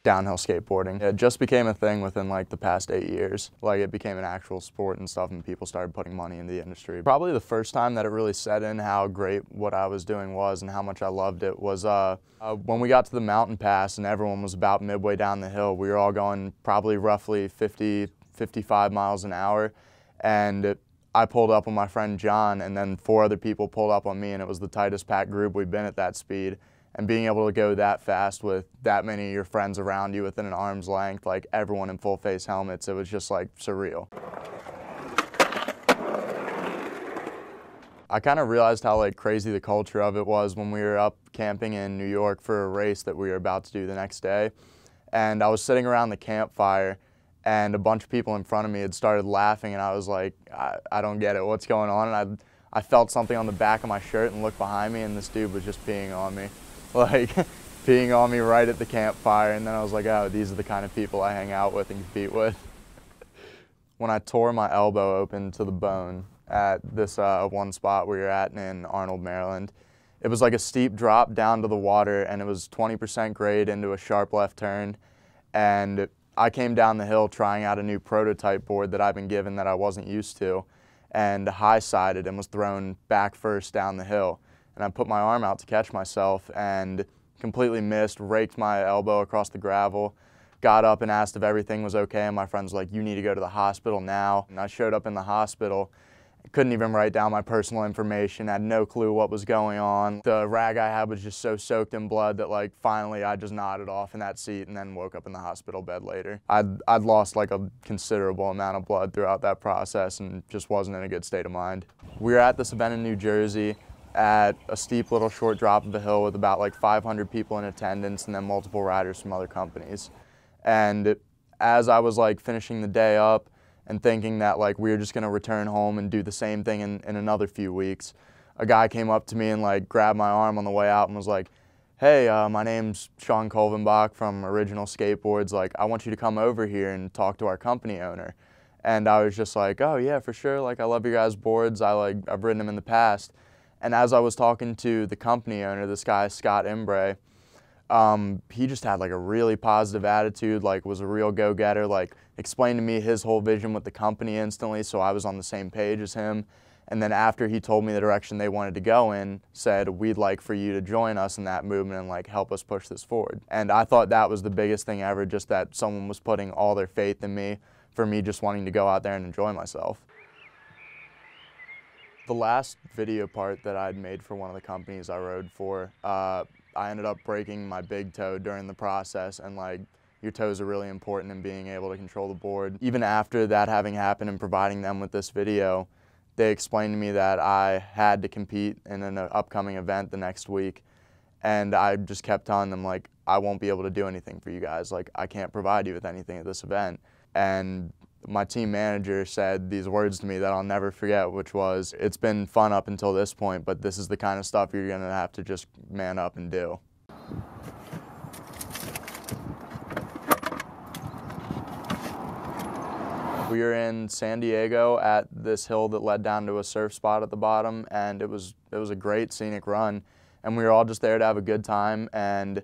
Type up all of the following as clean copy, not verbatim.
downhill skateboarding. It just became a thing within like the past 8 years. Like it became an actual sport and stuff, and people started putting money into the industry. Probably the first time that it really set in how great what I was doing was and how much I loved it was when we got to the mountain pass and everyone was about midway down the hill. We were all going probably roughly 50, 55 miles an hour, and I pulled up on my friend John, and then 4 other people pulled up on me, and it was the tightest packed group we've been at that speed. And being able to go that fast with that many of your friends around you within an arm's length, like everyone in full face helmets, it was just like surreal. I kind of realized how like crazy the culture of it was when we were up camping in New York for a race that we were about to do the next day. And I was sitting around the campfire, and a bunch of people in front of me had started laughing, and I was like, I don't get it, what's going on? And I felt something on the back of my shirt and looked behind me, and this dude was just peeing on me. Like peeing on me right at the campfire, and then I was like, oh, these are the kind of people I hang out with and compete with. When I tore my elbow open to the bone at this one spot we were at in Arnold, Maryland, it was like a steep drop down to the water, and it was 20% grade into a sharp left turn, and I came down the hill trying out a new prototype board that I've been given that I wasn't used to, and high-sided and was thrown back first down the hill. And I put my arm out to catch myself and completely missed, raked my elbow across the gravel, got up and asked if everything was okay, and my friend's like, you need to go to the hospital now. And I showed up in the hospital, couldn't even write down my personal information, had no clue what was going on. The rag I had was just so soaked in blood that like finally I just nodded off in that seat and then woke up in the hospital bed later. I'd lost like a considerable amount of blood throughout that process and just wasn't in a good state of mind. We were at this event in New Jersey at a steep little short drop of a hill with about like 500 people in attendance and then multiple riders from other companies. And as I was like finishing the day up and thinking that like we were just gonna return home and do the same thing in another few weeks, a guy came up to me and like grabbed my arm on the way out and was like, hey, my name's Sean Kolvenbach from Original Skateboards. Like, I want you to come over here and talk to our company owner. And I was just like, oh yeah, for sure. Like, I love your guys' boards. I've ridden them in the past. And as I was talking to the company owner, this guy, Scott Imbre, he just had like a really positive attitude, like was a real go-getter, like explained to me his whole vision with the company instantly, so I was on the same page as him. And then after he told me the direction they wanted to go in, said, we'd like for you to join us in that movement and like help us push this forward. And I thought that was the biggest thing ever, just that someone was putting all their faith in me for me just wanting to go out there and enjoy myself. The last video part that I'd made for one of the companies I rode for, I ended up breaking my big toe during the process, and like your toes are really important in being able to control the board. Even after that having happened and providing them with this video, they explained to me that I had to compete in an upcoming event the next week, and I just kept telling them like, I won't be able to do anything for you guys. Like, I can't provide you with anything at this event. And my team manager said these words to me that I'll never forget, which was, it's been fun up until this point, but this is the kind of stuff you're gonna have to just man up and do. We were in San Diego at this hill that led down to a surf spot at the bottom, and it was a great scenic run, and we were all just there to have a good time. And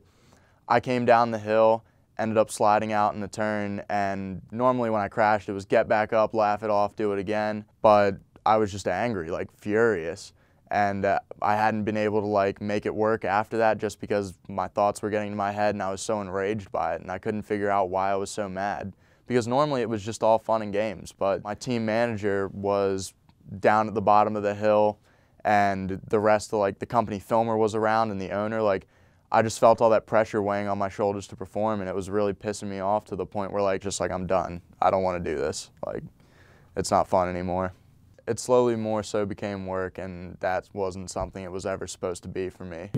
I came down the hill, ended up sliding out in the turn, and normally when I crashed it was get back up, laugh it off, do it again, but I was just angry, like furious, and I hadn't been able to like make it work after that just because my thoughts were getting to my head and I was so enraged by it, and I couldn't figure out why I was so mad, because normally it was just all fun and games. But my team manager was down at the bottom of the hill, and the rest of like the company filmer was around and the owner. Like, I just felt all that pressure weighing on my shoulders to perform, and it was really pissing me off to the point where like, just like, I'm done. I don't want to do this. Like, it's not fun anymore. It slowly more so became work, and that wasn't something it was ever supposed to be for me.